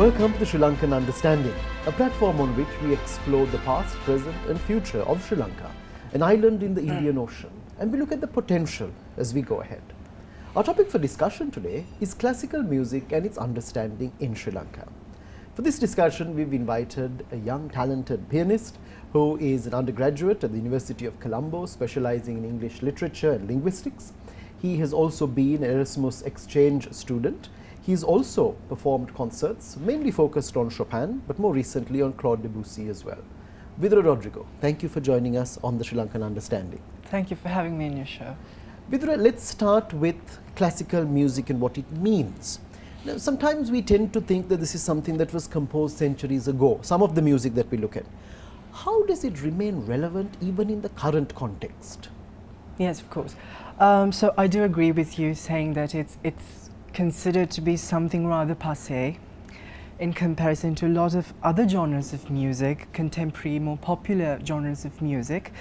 Welcome to the Sri Lankan Understanding, a platform on which we explore the past, present and future of Sri Lanka, an island in the Indian Ocean, and we look at the potential as we go ahead. Our topic for discussion today is classical music and its understanding in Sri Lanka. For this discussion, we've invited a young talented pianist who is an undergraduate at the University of Colombo, specializing in English literature and linguistics. He has also been an Erasmus exchange student. He's also performed concerts, mainly focused on Chopin, but more recently on Claude Debussy as well. Vidura Rodrigo, thank you for joining us on the Sri Lankan Understanding. Thank you for having me in your show. Vidura, let's start with classical music and what it means. Now, sometimes we tend to think that this is something that was composed centuries ago, some of the music that we look at. How does it remain relevant even in the current context? Yes, of course. So I do agree with you saying that it's considered to be something rather passé in comparison to a lot of other genres of music, contemporary, more popular genres of music.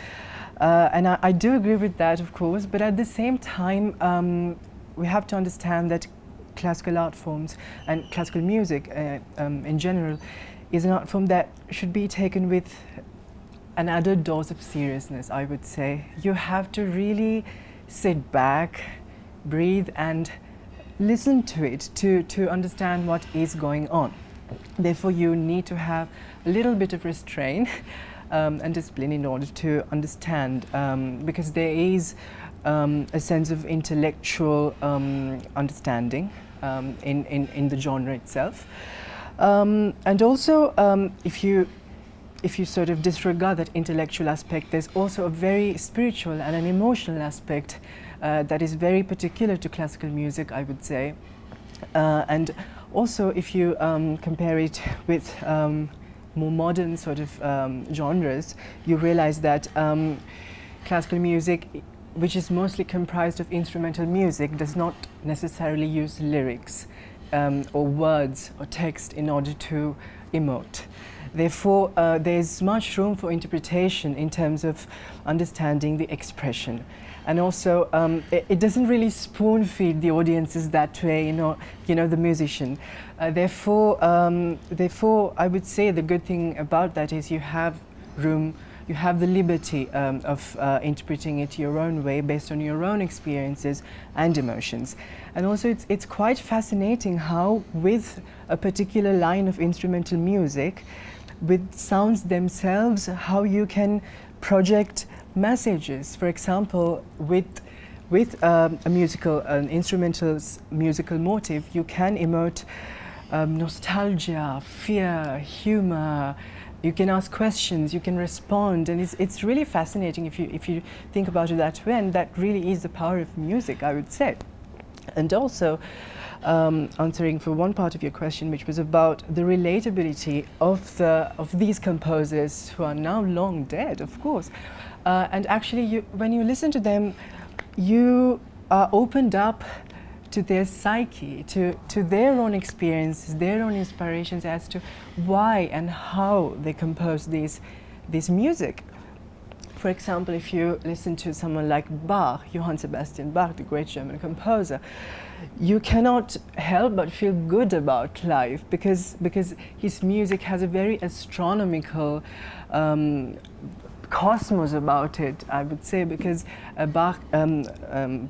And I do agree with that, of course, but at the same time, we have to understand that classical art forms and classical music in general is an art form that should be taken with an added dose of seriousness, I would say. You have to really sit back, breathe and listen to it to understand what is going on. Therefore, you need to have a little bit of restraint and discipline in order to understand, because there is a sense of intellectual understanding in the genre itself. And also, if you sort of disregard that intellectual aspect, there's also a very spiritual and an emotional aspect that is very particular to classical music, I would say. And also, if you compare it with more modern sort of genres, you realize that classical music, which is mostly comprised of instrumental music, does not necessarily use lyrics or words or text in order to emote. Therefore, there's much room for interpretation in terms of understanding the expression. And also, it doesn't really spoon feed the audiences that way, the musician. Therefore, I would say the good thing about that is you have room, you have the liberty of interpreting it your own way based on your own experiences and emotions. And also, it's quite fascinating how, with a particular line of instrumental music, with sounds themselves, how you can project messages. For example, with an instrumental musical motive, you can emote nostalgia, fear, humor. You can ask questions, you can respond, and it's really fascinating if you think about it that way. And that really is the power of music, I would say. And also, answering for one part of your question, which was about the relatability of these composers who are now long dead, of course. And actually, when you listen to them, you are opened up to their psyche, to their own experiences, their own inspirations as to why and how they compose this music. For example, if you listen to someone like Bach, Johann Sebastian Bach, the great German composer, you cannot help but feel good about life because his music has a very astronomical cosmos about it, I would say, because Bach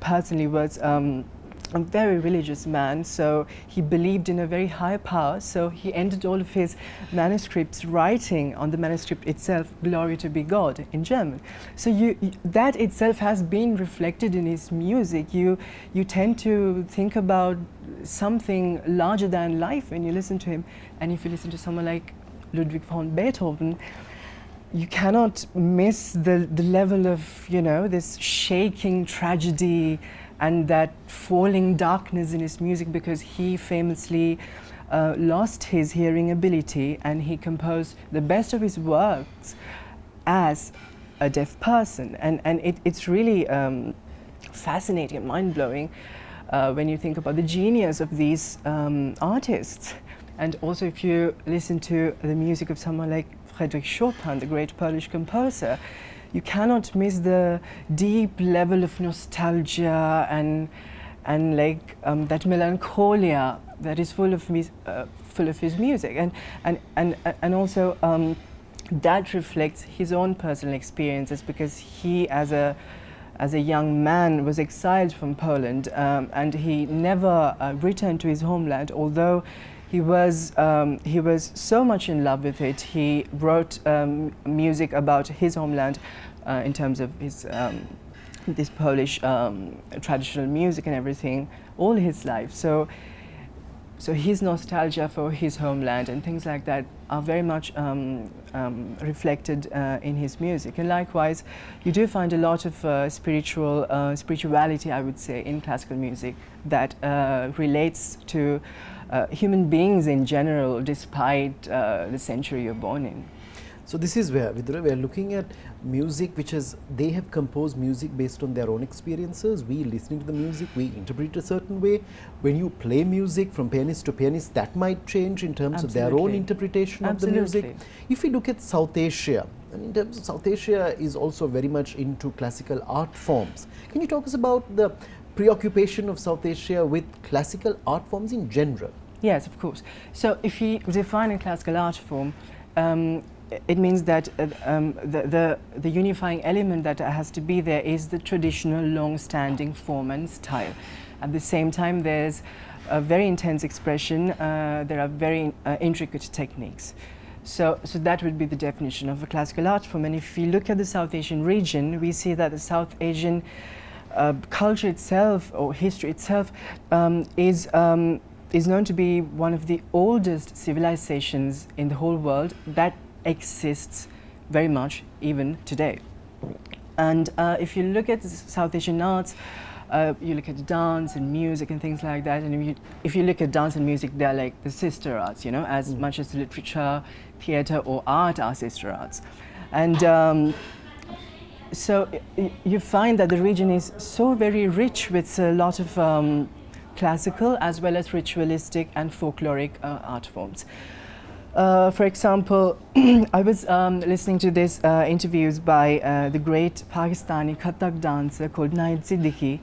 personally was a very religious man, so he believed in a very high power, so he ended all of his manuscripts writing on the manuscript itself, "Glory to be God," in German. So that itself has been reflected in his music. You tend to think about something larger than life when you listen to him. And if you listen to someone like Ludwig van Beethoven, you cannot miss the level of, this shaking tragedy and that falling darkness in his music, because he famously lost his hearing ability and he composed the best of his works as a deaf person. And it's really fascinating and mind-blowing when you think about the genius of these artists. And also, if you listen to the music of someone like Frédéric Chopin, the great Polish composer, you cannot miss the deep level of nostalgia and like that melancholia that is full full of his music, and also that reflects his own personal experiences, because he, as a young man, was exiled from Poland, and he never returned to his homeland, although he was so much in love with it. He wrote music about his homeland in terms of his this Polish traditional music and everything all his life. So his nostalgia for his homeland and things like that are very much reflected in his music. And likewise, you do find a lot of spirituality, I would say, in classical music that relates to human beings in general, despite the century you're born in. So this is where, Vidura, we are looking at music which is, they have composed music based on their own experiences. We listening to the music, we interpret a certain way. When you play music from pianist to pianist, that might change in terms of their own interpretation of the music. If we look at South Asia, and in terms of South Asia is also very much into classical art forms. Can you talk us about the preoccupation of South Asia with classical art forms in general? Yes, of course. So if you define a classical art form, it means that the unifying element that has to be there is the traditional long-standing form and style. At the same time, there's a very intense expression. There are very intricate techniques. So that would be the definition of a classical art form. And if you look at the South Asian region, we see that the South Asian culture itself, or history itself, is known to be one of the oldest civilizations in the whole world that exists very much even today. And if you look at the South Asian arts, you look at dance and music and things like that, and if you look at dance and music, they're like the sister arts, you know, as much as literature, theatre or art are sister arts. And so you find that the region is so very rich with a lot of classical as well as ritualistic and folkloric art forms. For example, I was listening to this interviews by the great Pakistani Kathak dancer called Naid Siddiqui.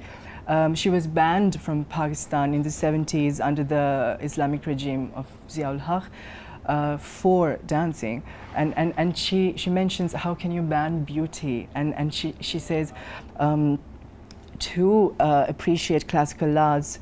She was banned from Pakistan in the 70s under the Islamic regime of Ziaul Haq for dancing. And she mentions, how can you ban beauty? And she says, to appreciate classical arts,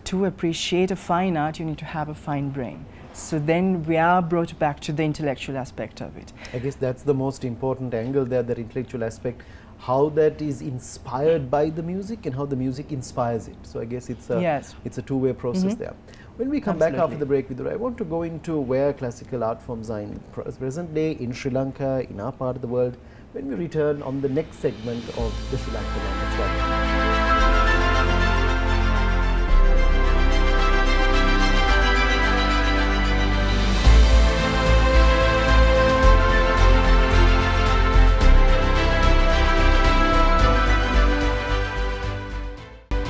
to appreciate a fine art, you need to have a fine brain. So then we are brought back to the intellectual aspect of it. I guess that's the most important angle there, that intellectual aspect, how that is inspired by the music and how the music inspires it. So I guess it's a two-way process there. When we come back after the break, Vidura, I want to go into where classical art forms are in present day, in Sri Lanka, in our part of the world, when we return on the next segment of the Sri Lankan Understanding.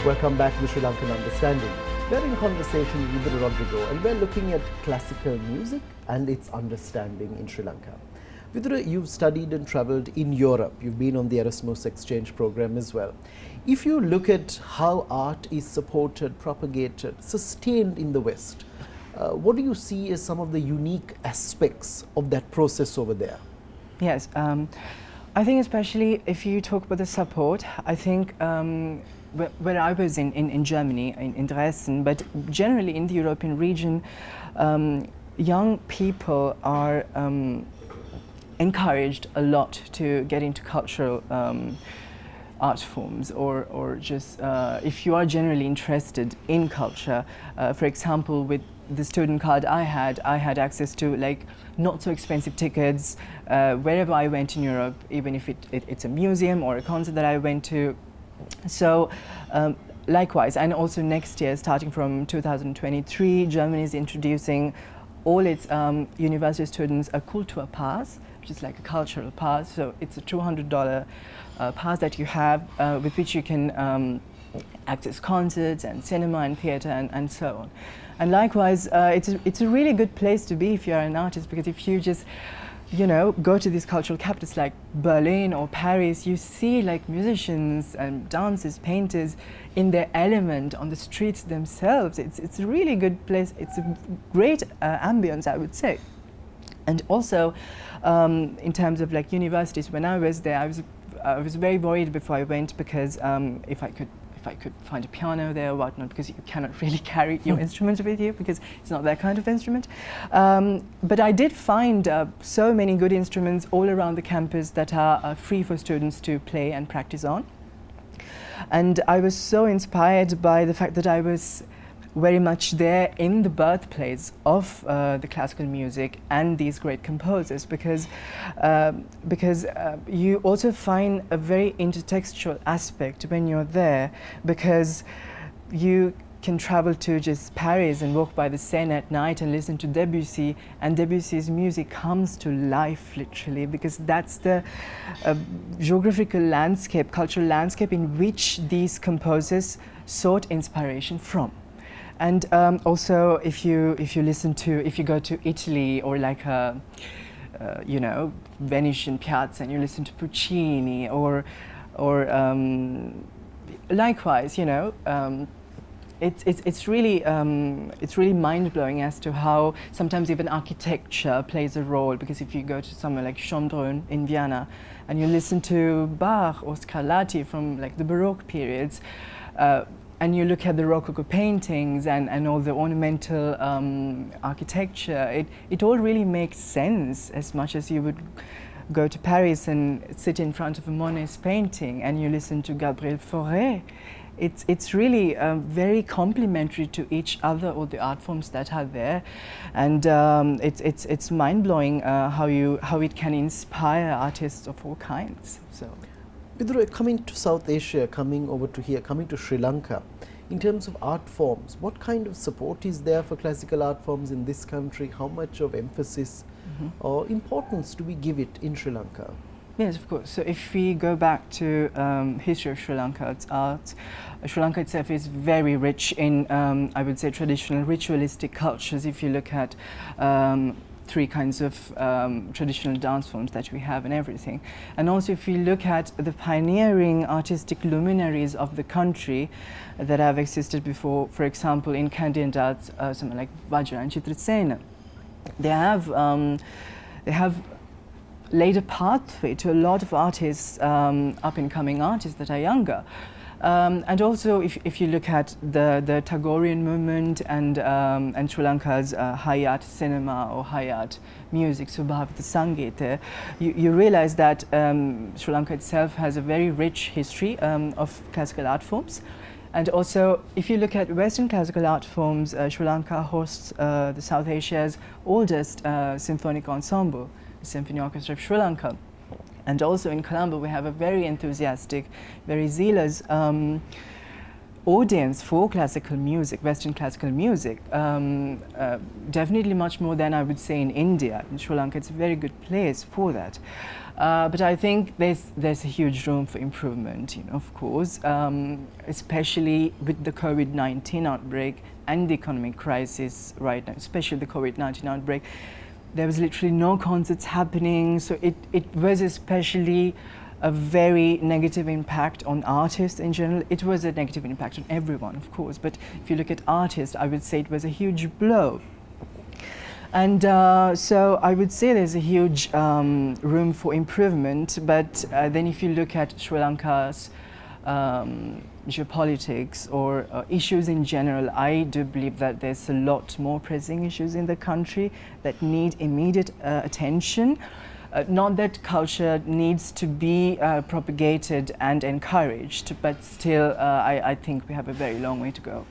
Welcome back to the Sri Lankan Understanding. We're in conversation with Vidura Rodrigo, and we're looking at classical music and its understanding in Sri Lanka. Vidura, you've studied and travelled in Europe. You've been on the Erasmus exchange program as well. If you look at how art is supported, propagated, sustained in the West, what do you see as some of the unique aspects of that process over there? Yes, I think especially if you talk about the support, I think where I was in Germany, in Dresden, but generally in the European region, young people are encouraged a lot to get into cultural art forms, or just if you are generally interested in culture. For example, with the student card I had access to like not so expensive tickets wherever I went in Europe, even if it's a museum or a concert that I went to. So likewise, and also next year, starting from 2023, Germany is introducing all its university students a Kultur pass, which is like a cultural pass. So it's a $200 pass that you have, with which you can access concerts and cinema and theatre and so on. And likewise, it's a really good place to be if you're an artist, because if you just you know, go to these cultural capitals like Berlin or Paris, you see like musicians and dancers, painters in their element on the streets themselves. It's a really good place. It's a great ambience, I would say. And also, in terms of like universities, when I was there, I was very worried before I went, because if I could find a piano there or whatnot, because you cannot really carry your instrument with you, because it's not that kind of instrument. But I did find so many good instruments all around the campus that are free for students to play and practice on. And I was so inspired by the fact that I was very much there in the birthplace of the classical music and these great composers, because you also find a very intertextual aspect when you're there, because you can travel to just Paris and walk by the Seine at night and listen to Debussy, and Debussy's music comes to life literally, because that's the geographical landscape, cultural landscape in which these composers sought inspiration from. And also, if you go to Italy, or like you know, Venetian piazza, and you listen to Puccini, or likewise, you know, it's really mind blowing as to how sometimes even architecture plays a role. Because if you go to somewhere like Schönbrunn in Vienna, and you listen to Bach or Scarlatti from like the Baroque periods. And you look at the Rococo paintings and all the ornamental architecture, it all really makes sense, as much as you would go to Paris and sit in front of a Monet's painting and you listen to Gabriel Fauré. It's really very complementary to each other, all the art forms that are there, and it's mind-blowing how it can inspire artists of all kinds. So. Vidura, coming to South Asia, coming over to here, coming to Sri Lanka, in terms of art forms, what kind of support is there for classical art forms in this country? How much of emphasis or importance do we give it in Sri Lanka? Yes, of course. So if we go back to history of Sri Lanka's art, Sri Lanka itself is very rich in, I would say, traditional ritualistic cultures. If you look at three kinds of traditional dance forms that we have and everything. And also if you look at the pioneering artistic luminaries of the country that have existed before, for example, in Kandyan dance, someone like Vajra and Chitrasena, they have laid a pathway to a lot of artists, up-and-coming artists that are younger. And also, if you look at the Tagorean movement and Sri Lanka's high art cinema or high art music, Subhavita Sangita, you realize that Sri Lanka itself has a very rich history of classical art forms. And also, if you look at Western classical art forms, Sri Lanka hosts the South Asia's oldest symphonic ensemble, the Symphony Orchestra of Sri Lanka. And also in Colombo, we have a very enthusiastic, very zealous audience for classical music, Western classical music. Definitely much more than I would say in India. In Sri Lanka, it's a very good place for that. But I think there's a huge room for improvement, you know, of course, especially with the COVID-19 outbreak and the economic crisis right now, especially the COVID-19 outbreak. There was literally no concerts happening, so it was especially a very negative impact on artists in general. It was a negative impact on everyone, of course, but if you look at artists, I would say it was a huge blow. And so I would say there's a huge room for improvement, but then if you look at Sri Lanka's geopolitics or issues in general, I do believe that there's a lot more pressing issues in the country that need immediate attention. Not that culture needs to be propagated and encouraged, but still I think we have a very long way to go.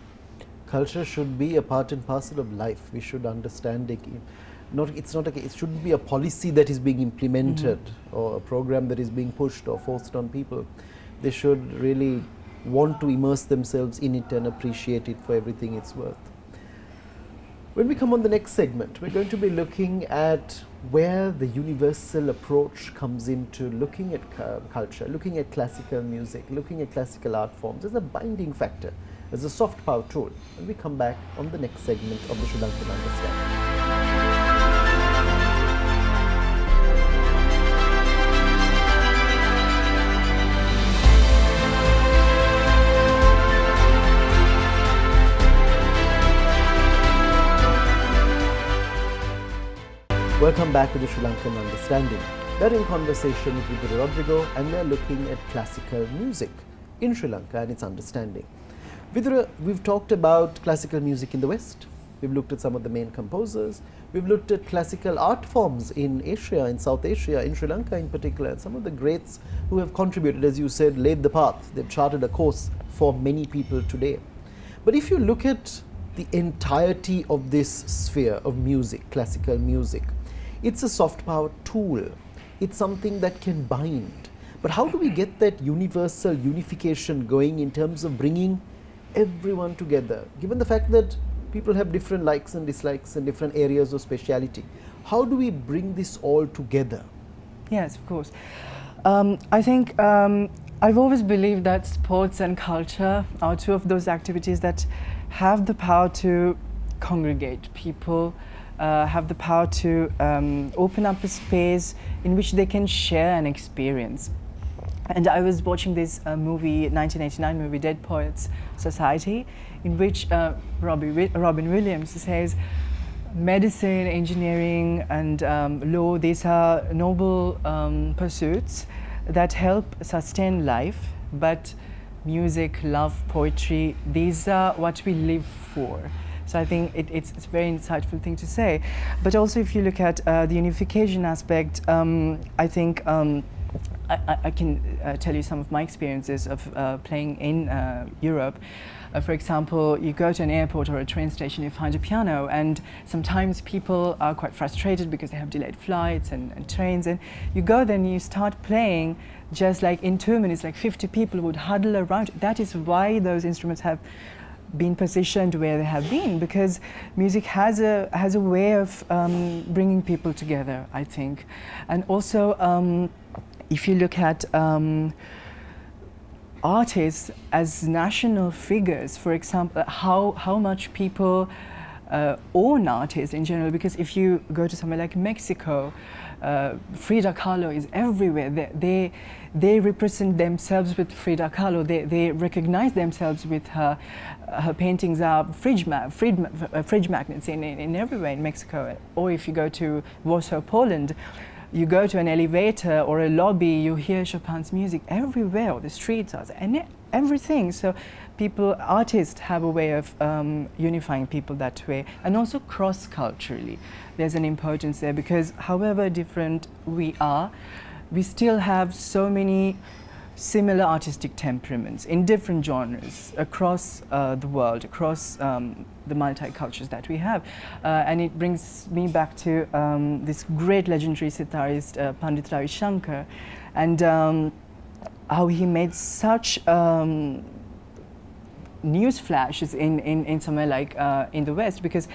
Culture should be a part and parcel of life. We should understand it. It shouldn't be a policy that is being implemented or a program that is being pushed or forced on people. They should really want to immerse themselves in it and appreciate it for everything it's worth. When we come on the next segment, we're going to be looking at where the universal approach comes into looking at culture, looking at classical music, looking at classical art forms as a binding factor, as a soft power tool. When we come back on the next segment of the Lankan Understanding. Welcome back to the Sri Lankan Understanding. We're in conversation with Vidura Rodrigo and we're looking at classical music in Sri Lanka and its understanding. Vidura, we've talked about classical music in the West. We've looked at some of the main composers. We've looked at classical art forms in Asia, in South Asia, in Sri Lanka in particular, and some of the greats who have contributed, as you said, laid the path. They've charted a course for many people today. But if you look at the entirety of this sphere of music, classical music, it's a soft power tool. It's something that can bind. But how do we get that universal unification going in terms of bringing everyone together, given the fact that people have different likes and dislikes and different areas of speciality? How do we bring this all together? Yes, of course. I think I've always believed that sports and culture are two of those activities that have the power to congregate people, have the power to open up a space in which they can share an experience. And I was watching this movie, 1989 movie, Dead Poets Society, in which Robin Williams says, medicine, engineering, and law, these are noble pursuits that help sustain life, but music, love, poetry, these are what we live for. So I think it's a very insightful thing to say. But also if you look at the unification aspect, I think I can tell you some of my experiences of playing in Europe. For example, you go to an airport or a train station, you find a piano, and sometimes people are quite frustrated because they have delayed flights and trains, and you go there and you start playing, just like in 2 minutes, like 50 people would huddle around. That is why those instruments have been positioned where they have been, because music has a way of bringing people together, I think. And also, if you look at artists as national figures, for example, how much people own artists in general, because if you go to somewhere like Mexico, Frida Kahlo is everywhere. They represent themselves with Frida Kahlo. They recognize themselves with her paintings are fridge magnets in everywhere in Mexico. Or if you go to Warsaw, Poland, you go to an elevator or a lobby, you hear Chopin's music everywhere, or the streets are, and everything. So artists have a way of unifying people that way, and also cross-culturally. There's an importance there, because however different we are, we still have so many similar artistic temperaments in different genres across the world, across the multi-cultures that we have. And it brings me back to this great legendary sitarist, Pandit Ravi Shankar, and how he made such news flashes in somewhere like in the West, because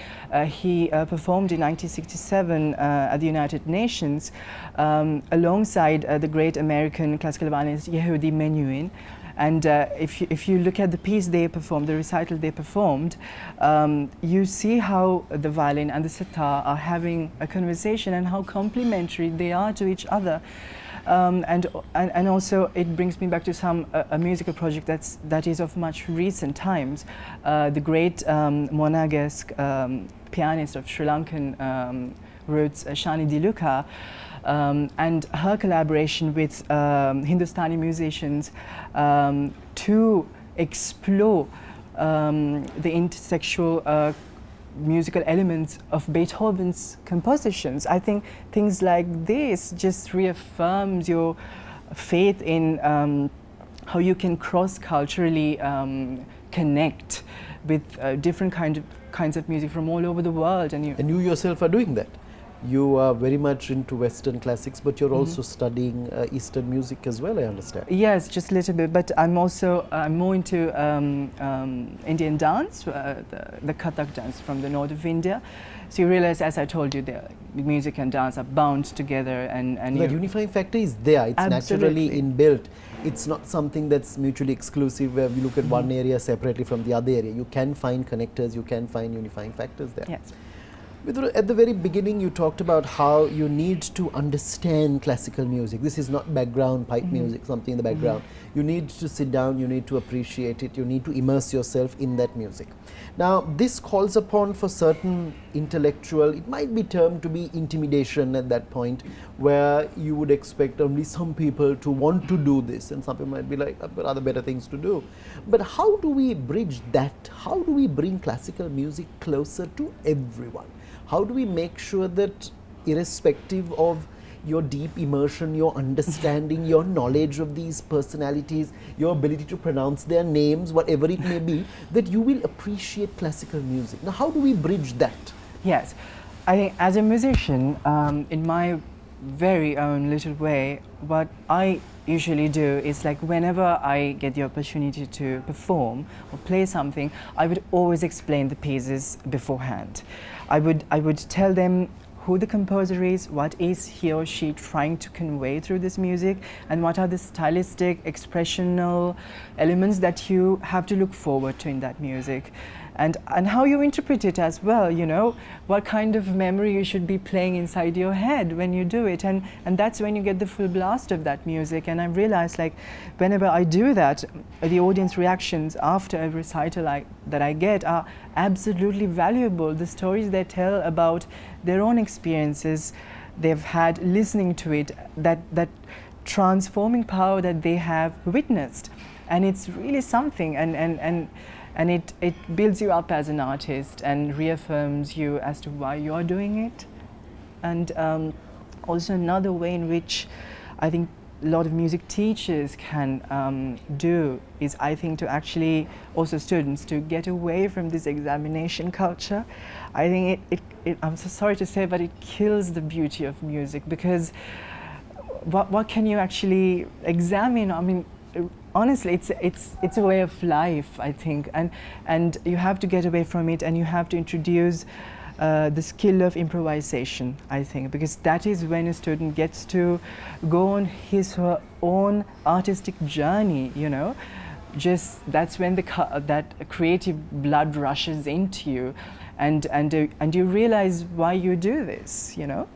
he performed in 1967 at the United Nations alongside the great American classical violinist Yehudi Menuhin. And if you look at the piece they performed, the recital they performed, you see how the violin and the sitar are having a conversation and how complementary they are to each other. And also it brings me back to a musical project that is of much recent times. The great Monegasque pianist of Sri Lankan roots, Shani Diluka, and her collaboration with Hindustani musicians to explore the intersexual musical elements of Beethoven's compositions. I think things like this just reaffirms your faith in how you can cross-culturally connect with different kinds of music from all over the world. And you yourself are doing that. You are very much into Western classics, but you're also studying Eastern music as well, I understand. Yes, just a little bit, but I'm more into Indian dance, the Kathak dance from the north of India. So you realize, as I told you, the music and dance are bound together, and the unifying factor is there. It's naturally inbuilt. It's not something that's mutually exclusive, where we look at one area separately from the other area. You can find connectors, you can find unifying factors there. Yes. At the very beginning, you talked about how you need to understand classical music. This is not background pipe music, something in the background. You need to sit down, you need to appreciate it, you need to immerse yourself in that music. Now, this calls upon for certain intellectual, it might be termed to be intimidation at that point, where you would expect only some people to want to do this and some people might be like, I've got other better things to do. But how do we bridge that? How do we bring classical music closer to everyone? How do we make sure that irrespective of your deep immersion, your understanding, your knowledge of these personalities, your ability to pronounce their names, whatever it may be, that you will appreciate classical music? Now, how do we bridge that? Yes, I think as a musician, in my very own little way, what I usually do is, like, whenever I get the opportunity to perform or play something, I would always explain the pieces beforehand. I would tell them who the composer is, what is he or she trying to convey through this music, and what are the stylistic, expressional elements that you have to look forward to in that music. And how you interpret it as well, you know, what kind of memory you should be playing inside your head when you do it. And that's when you get the full blast of that music. And I realized, like, whenever I do that, the audience reactions after a recital that I get are absolutely valuable. The stories they tell about their own experiences they've had listening to it, that transforming power that they have witnessed. And it's really something. And it builds you up as an artist and reaffirms you as to why you're doing it. And also another way in which I think a lot of music teachers can do is, I think, to actually, also students, to get away from this examination culture. I think I'm so sorry to say, but it kills the beauty of music, because what can you actually examine? I mean, honestly, it's a way of life, I think, and you have to get away from it, and you have to introduce the skill of improvisation, I think, because that is when a student gets to go on his or her own artistic journey, you know. Just that's when that creative blood rushes into you, and you realize why you do this, you know.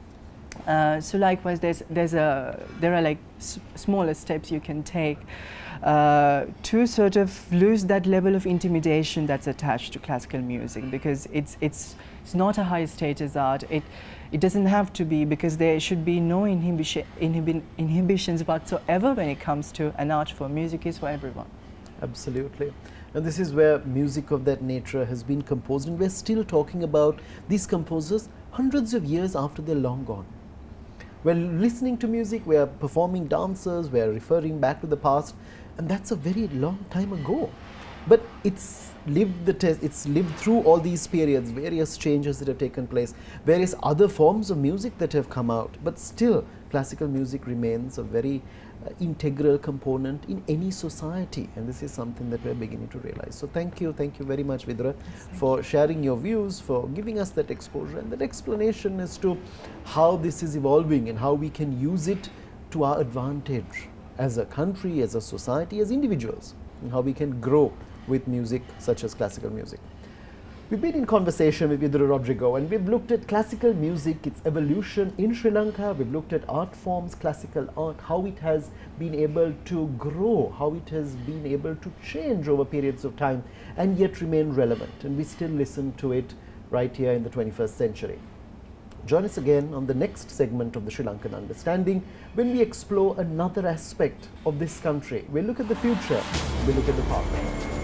So likewise, there are like smaller steps you can take to sort of lose that level of intimidation that's attached to classical music, because it's not a high status art. It doesn't have to be, because there should be no inhibitions whatsoever when it comes to an art form. Music is for everyone. Absolutely. And this is where music of that nature has been composed, and we're still talking about these composers hundreds of years after they're long gone. We're listening to music, we're performing dances, we're referring back to the past, and that's a very long time ago. But it's lived the test, it's lived through all these periods, various changes that have taken place, various other forms of music that have come out, but still classical music remains a very integral component in any society, and this is something that we're beginning to realize. So thank you very much, Vidura, for sharing your views, for giving us that exposure and that explanation as to how this is evolving and how we can use it to our advantage as a country, as a society, as individuals, and how we can grow with music such as classical music. We've been in conversation with Vidura Rodrigo, and we've looked at classical music, its evolution in Sri Lanka. We've looked at art forms, classical art, how it has been able to grow, how it has been able to change over periods of time and yet remain relevant. And we still listen to it right here in the 21st century. Join us again on the next segment of the Sri Lankan Understanding, when we explore another aspect of this country. We'll look at the future, we'll look at the past.